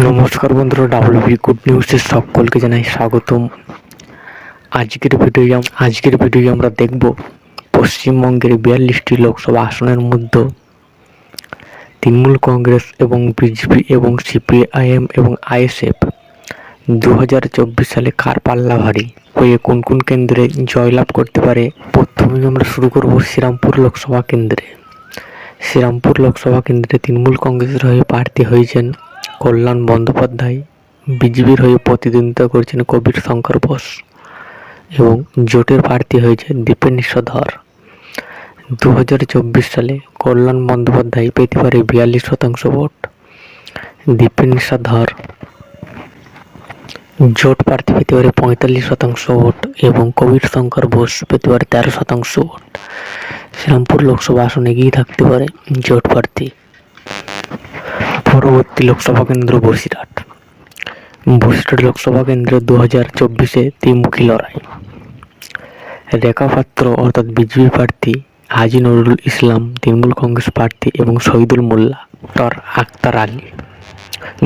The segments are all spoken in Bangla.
নমস্কার বন্ধুরা, ডাব্লিউবি গুড নিউজের সকলকে জানাই স্বাগতম। আজকের ভিডিও আমরা দেখব পশ্চিমবঙ্গের 42টি লোকসভা আসনের মধ্যে তৃণমূল কংগ্রেস এবং বিজেপি এবং সিপিআইএম এবং আইএসএফ 2024 সালে কার পাল্লা ভারী হয়ে কোন কোন কেন্দ্রে জয়লাভ করতে পারে। প্রথমে আমরা শুরু করব শ্রীরামপুর লোকসভা কেন্দ্রে। শ্রীরামপুর লোকসভা কেন্দ্রে তৃণমূল কংগ্রেসের হয়ে প্রার্থী হয়েছেন কল্যাণ বন্দ্যোপাধ্যায়, বিজেপির হয়ে প্রতিদ্বন্দ্বিতা করছেন কবির শঙ্কর বোস এবং জোটের প্রার্থী হয়েছে দীপেন্দ্র ধর। 2024 সালে কল্যাণ বন্দ্যোপাধ্যায় পেতে পারে 42% ভোট, দীপেন্দ্র ধর জোট প্রার্থী পেতে পারে 45% ভোট এবং কবির শঙ্কর বোস পেতে পারে 13% ভোট। শ্রীরামপুর লোকসভা আসনে এগিয়ে থাকতে পারে জোট প্রার্থী। পরবর্তী লোকসভা কেন্দ্র বসিরহাট লোকসভা কেন্দ্র 2024-এ ত্রিমুখী লড়াই। রেখা পাত্র অর্থাৎ বিজেপি প্রার্থী, হাজী নজরুল ইসলাম তৃণমূল কংগ্রেস প্রার্থী এবং শহীদুল মোল্লা ডক্টর আখতার আলী।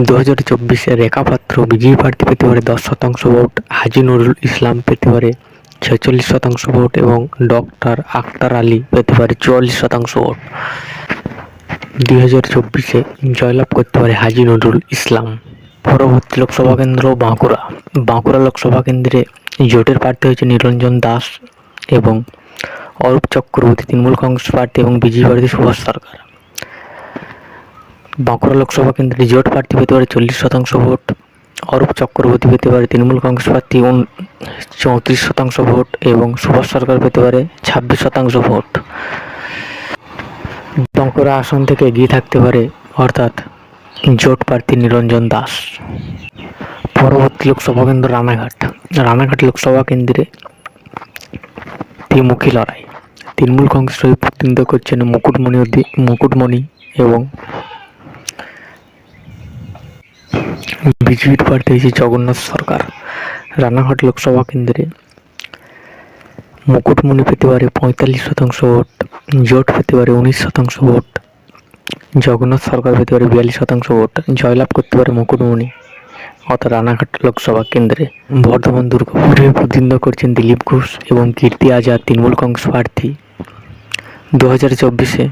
2024-এ রেখা পাত্র বিজেপি প্রার্থী পেতে পারে 10% ভোট, হাজী নজরুল ইসলাম পেতে পারে 46% ভোট এবং ডক্টর আখতার আলী পেতে পারে 44% ভোট। 2024-এ জয়লাভ করতে পারে হাজী নজরুল ইসলাম। পরবর্তী লোকসভা কেন্দ্র বাঁকুড়া লোকসভা কেন্দ্রে জোটের প্রার্থী হয়েছে নিরঞ্জন দাস এবং অরূপ চক্রবর্তী তৃণমূল কংগ্রেস প্রার্থী এবং বিজেপি প্রার্থী সুভাষ সরকার। বাঁকুড়া লোকসভা কেন্দ্রে জোট প্রার্থী পেতে পারে 40% ভোট, অরূপ চক্রবর্তী পেতে পারে তৃণমূল কংগ্রেস প্রার্থী 34% ভোট এবং সুভাষ সরকার পেতে পারে 26% ভোট। বাঁকুড়া আসন থেকে এগিয়ে থাকতে পারে অর্থাৎ জোট প্রার্থী নিরঞ্জন দাস। পরবর্তী লোকসভা কেন্দ্র রানাঘাট লোকসভা কেন্দ্রে ত্রিমুখী লড়াই। তৃণমূল কংগ্রেস হয়ে প্রতিদ্বন্দ্বিতা করছেন মুকুটমণি এবং বিজেপির প্রার্থী হয়েছে জগন্নাথ সরকার। রানাঘাট লোকসভা কেন্দ্রে মুকুটমণি পেতে পারে 45% ভোট, জোট পেতে পারে 19% ভোট, জগন্নাথ সরকার পেতে পারে 42% ভোট। জয়লাভ করতে পারে মুকুটমণি অর্থাৎ রানাঘাট লোকসভা কেন্দ্রে। বর্ধমান দুর্গাপুরে প্রতিদ্বন্দ্বিতা করছেন দিলীপ ঘোষ এবং কীর্তি আজাদ তৃণমূল কংগ্রেস প্রার্থী। 2024-এ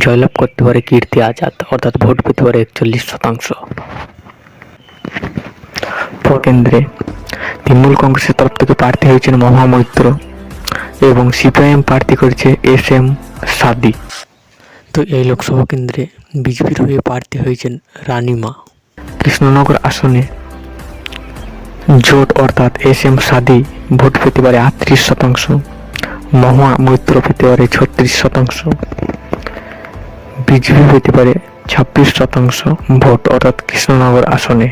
জয়লাভ করতে পারে কীর্তি আজাদ অর্থাৎ ভোট পেতে পারে 41%। কেন্দ্রে তৃণমূল কংগ্রেসের তরফ থেকে প্রার্থী হয়েছেন মহা মৈত্র এবং সিপিআইএম প্রার্থী করেছে SM সাদি। তো এই লোকসভা কেন্দ্রে বিজেপির হয়ে প্রার্থী হয়েছেন রানীমা। কৃষ্ণনগর আসনে জোট অর্থাৎ SM সাদি ভোট পেতে পারে 38%, মহা মৈত্র পেতে পারে 36%, বিজেপি পেতে পারে 26% ভোট অর্থাৎ কৃষ্ণনগর আসনে।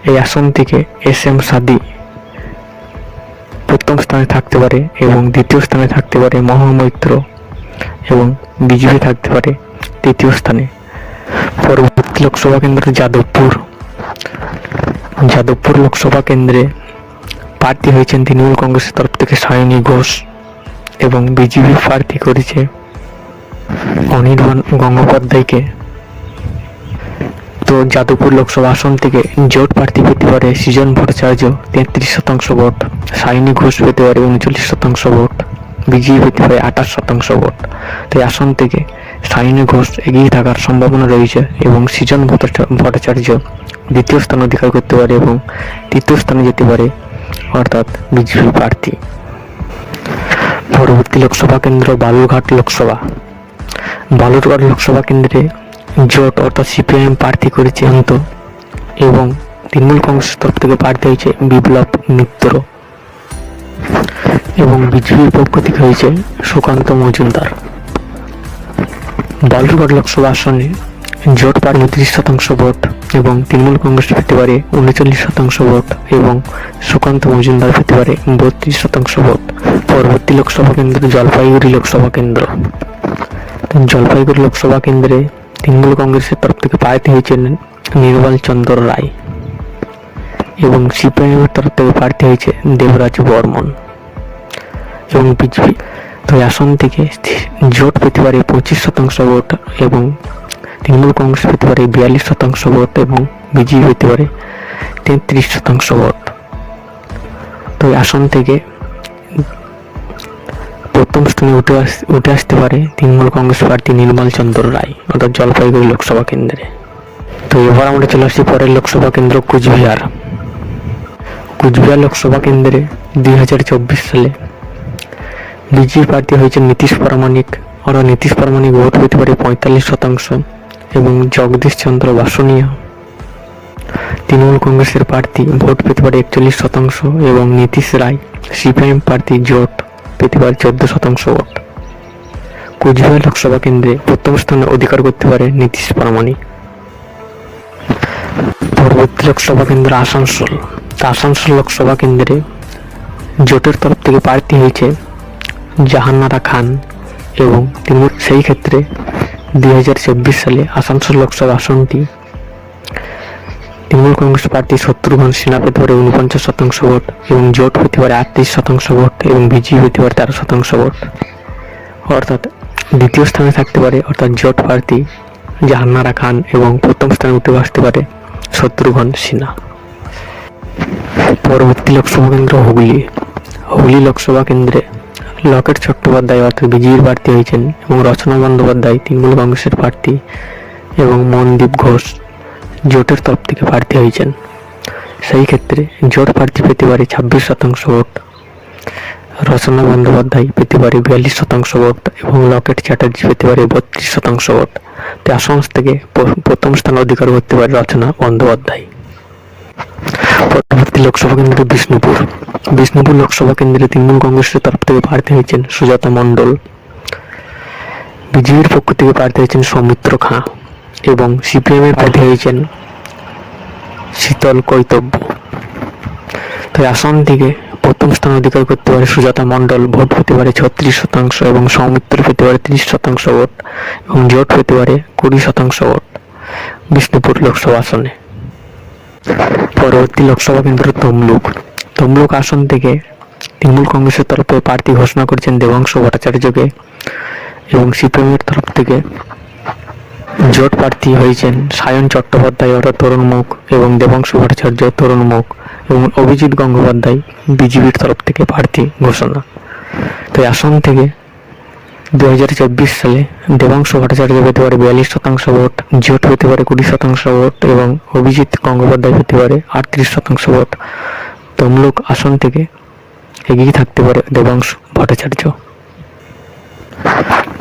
এই আসন থেকে SM সাদি প্রথম স্থানে থাকতে পারে এবং দ্বিতীয় স্থানে থাকতে পারে মহা মৈত্র এবং বিজেপি থাকতে পারে তৃতীয় স্থানে। পরবর্তী লোকসভা কেন্দ্র যাদবপুর লোকসভা কেন্দ্রে প্রার্থী হয়েছেন তৃণমূল কংগ্রেসের তরফ থেকে সায়নী ঘোষ এবং বিজেপি প্রার্থী করেছে অনির্বাণ গঙ্গোপাধ্যায়কে। তো যাদবপুর লোকসভা আসন থেকে জোট প্রার্থী পেতে পারে সৃজন ভট্টাচার্য 33% ভোট, সায়নী ঘোষ পেতে পারে 39% ভোট, বিজেপি পেতে পারে 28% ভোট। তাই আসন থেকে সায়নী ঘোষ এগিয়ে থাকার সম্ভাবনা রয়েছে এবং সৃজন ভট্টাচার্য দ্বিতীয় স্থান অধিকার করতে পারে এবং তৃতীয় স্থানে যেতে পারে অর্থাৎ বিজেপি প্রার্থী। পরবর্তী লোকসভা কেন্দ্র বালুরঘাট লোকসভা কেন্দ্রে জোট অর্থাৎ সিপিআইএম প্রার্থী করেছে অন্ত এবং তৃণমূল কংগ্রেসের তরফ থেকে প্রার্থী হয়েছে বিপ্লব মিত্র এবং বিজেপির পক্ষ থেকে হয়েছে সুকান্ত মজুমদার। বালুরঘাট লোকসভা আসনে জোট পারে 29% ভোট এবং তৃণমূল কংগ্রেস পেতে পারে 39% ভোট এবং সুকান্ত মজুমদার পেতে পারে 32% ভোট। পরবর্তী লোকসভা কেন্দ্র জলপাইগুড়ি লোকসভা কেন্দ্রে তৃণমূল কংগ্রেসের তরফ থেকে প্রার্থী হয়েছেন নির্মল চন্দ্র রায় এবং সিপিআইএমের তরফ থেকে প্রার্থী হয়েছে দেবরাজ বর্মন এবং বিজেপি। তো আসন থেকে জোট পেতে পারে 25% ভোট এবং তৃণমূল কংগ্রেস পেতে পারে 42% ভোট এবং বিজেপি পেতে পারে 33% ভোট। তো এই আসন থেকে প্রথম স্থানে উঠে আসতে পারে তৃণমূল কংগ্রেস প্রার্থী নির্মল চন্দ্র রায়, অর্থাৎ জলপাইগুড়ি লোকসভা কেন্দ্রে। তো এবার আমরা চলে আসছি পরের লোকসভা কেন্দ্র কুচবিহার। কুচবিহার লোকসভা কেন্দ্রে 2024 সালে বিজেপি প্রার্থী হয়েছে নীতিশ প্রামাণিক, অর্থাৎ নীতিশ প্রামাণিক ভোট পেতে পারে 45% এবং জগদীশ চন্দ্র বাসনিয়া তৃণমূল কংগ্রেসের প্রার্থী ভোট পেতে পারে 41% এবং নীতিশ রায় সিপিআইএম প্রার্থী জোট পেতে পারে 14% ভোট। কুচবিহার লোকসভা কেন্দ্রে প্রথম স্থানে অধিকার করতে পারে নীতিশ প্রামাণিক। পরবর্তী লোকসভা কেন্দ্র আসানসোল। আসানসোল লোকসভা কেন্দ্রে জোটের তরফ থেকে প্রার্থী হয়েছে জাহানারা খান এবং সেই ক্ষেত্রে 2024 সালে আসানসোল লোকসভা আসনটি তৃণমূল কংগ্রেস প্রার্থী শত্রুঘ্ন সিনহা পেতে পারে 49% ভোট এবং জোট পেতে পারে 38% ভোট এবং বিজেপি পেতে পারে 13% ভোট। অর্থাৎ দ্বিতীয় স্থানে থাকতে পারে অর্থাৎ জোট প্রার্থী জাহানারা খান এবং প্রথম স্থানে উঠে আসতে পারে শত্রুঘ্ন সিনহা। পরবর্তী লোকসভা কেন্দ্র হুগলি। হুগলি লোকসভা কেন্দ্রে লকেট চট্টোপাধ্যায় অর্থাৎ বিজেপির প্রার্থী হয়েছেন এবং রচনা বন্দ্যোপাধ্যায় তৃণমূল কংগ্রেসের প্রার্থী এবং মনদীপ ঘোষ জোটের তরফ থেকে প্রার্থী হয়েছেন। সেই ক্ষেত্রে জোট প্রার্থী পেতে পারে 26% ভোট, রচনা বন্দ্যোপাধ্যায় পেতে পারে 42% ভোট এবং লকেট চ্যাটার্জি পেতে পারে 32% ভোট। তো আসন থেকে প্রথম স্থান অধিকার করতে পারে রচনা বন্দ্যোপাধ্যায়। পরবর্তী লোকসভা কেন্দ্র বিষ্ণুপুর। বিষ্ণুপুর লোকসভা কেন্দ্রে তৃণমূল কংগ্রেসের তরফ থেকে প্রার্থী হয়েছেন সুজাতা মণ্ডল, বিজেপির পক্ষ থেকে প্রার্থী হয়েছেন সৌমিত্র খাঁ এবং সিপিএম এর প্রার্থী হয়েছেন শীতল কৈতব্য। তো আসন থেকে প্রথম স্থান অধিকার করতে পারে সুজাতা মণ্ডল, ভোট পেতে পারে 36% এবং সৌমিত্র পেতে পারে 30% ভোট এবং জোট পেতে পারে 20% ভোট বিষ্ণুপুর লোকসভা আসনে। পরবর্তী লোকসভা কেন্দ্র তমলুক। তমলুক আসন থেকে তৃণমূল কংগ্রেসের তরফে প্রার্থী ঘোষণা করেছেন দেবাংশু ভট্টাচার্যকে এবং সিপিএম এর তরফ থেকে জোট প্রার্থী হয়েছেন সায়ন চট্টোপাধ্যায় অর্থাৎ তরুণমুখ এবং দেবাংশু ভট্টাচার্য তরুণমুখ এবং অভিজিৎ গঙ্গোপাধ্যায় বিজেপির তরফ থেকে প্রার্থী ঘোষণা। তো এই আসন থেকে 2024 সালে দেবাংশু ভট্টাচার্য পেতে পারে 42% ভোট, জোট পেতে পারে 20% ভোট এবং অভিজিৎ গঙ্গোপাধ্যায় পেতে পারে 38% ভোট। তমলুক আসন থেকে এগিয়ে থাকতে পারে দেবাংশু ভট্টাচার্য।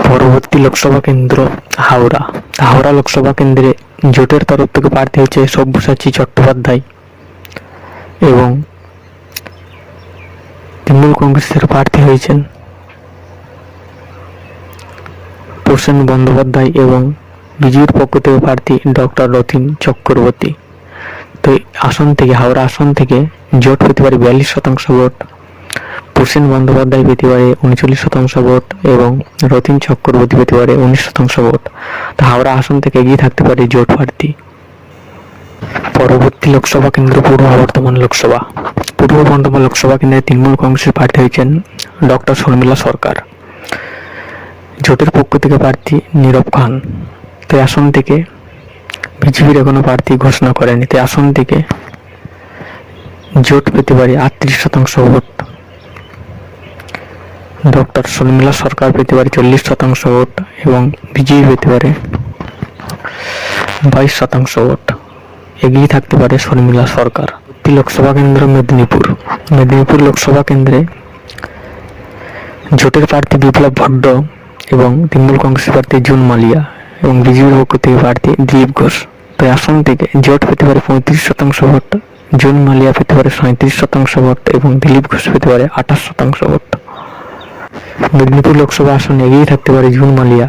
পরবর্তী লোকসভা কেন্দ্র হাওড়া। হাওড়া লোকসভা কেন্দ্রে জোটের তরফ থেকে প্রার্থী হচ্ছে সব্যসাচী চট্টোপাধ্যায় এবং তৃণমূল কংগ্রেসের প্রার্থী হয়েছেন প্রসেন বন্দ্যোপাধ্যায় এবং বিজেপির পক্ষ থেকে প্রার্থী ডক্টর রতিন চক্রবর্তী। তো আসন থেকে হাওড়া আসন থেকে জোট পেতে পারে 42% ভোট, প্রসেন বন্দ্যোপাধ্যায় পেতে পারে 39% ভোট এবং রতিন চক্রবর্তী পেতে পারে 19% ভোট। তো হাওড়া আসন থেকে এগিয়ে থাকতে পারে জোট প্রার্থী। পরবর্তী লোকসভা কেন্দ্র পূর্ব বর্ধমান লোকসভা। পূর্ব বর্ধমান লোকসভা কেন্দ্রে তৃণমূল কংগ্রেসের প্রার্থী হয়েছেন ডক্টর শর্মিলা সরকার, জোটের পক্ষ থেকে প্রার্থী নীরব খান। তো আসন থেকে বিজেপির এখনো প্রার্থী ঘোষণা করেনি। তো আসন থেকে জোট পেতে পারে 38% ভোট, ডক্টর শর্মিলা সরকার পেতে পারে 40% ভোট এবং বিজেপি পেতে পারে 22% ভোট। এগিয়ে থাকতে পারে শর্মিলা সরকার। লোকসভা কেন্দ্র মেদিনীপুর। মেদিনীপুর লোকসভা কেন্দ্রে জোটের প্রার্থী বিপ্লব ভট্ট এবং তৃণমূল কংগ্রেসের প্রার্থী জুন মালিয়া এবং বিজেপির পক্ষ থেকে প্রার্থী দিলীপ ঘোষ। তো আসন থেকে জোট পেতে পারে 35% ভোট, জুন মালিয়া পেতে পারে 37% ভোট এবং দিলীপ ঘোষ পেতে পারে 28% ভোট। মেদিনীপুর লোকসভা আসনে এগিয়ে থাকতে পারে জুন মালিয়া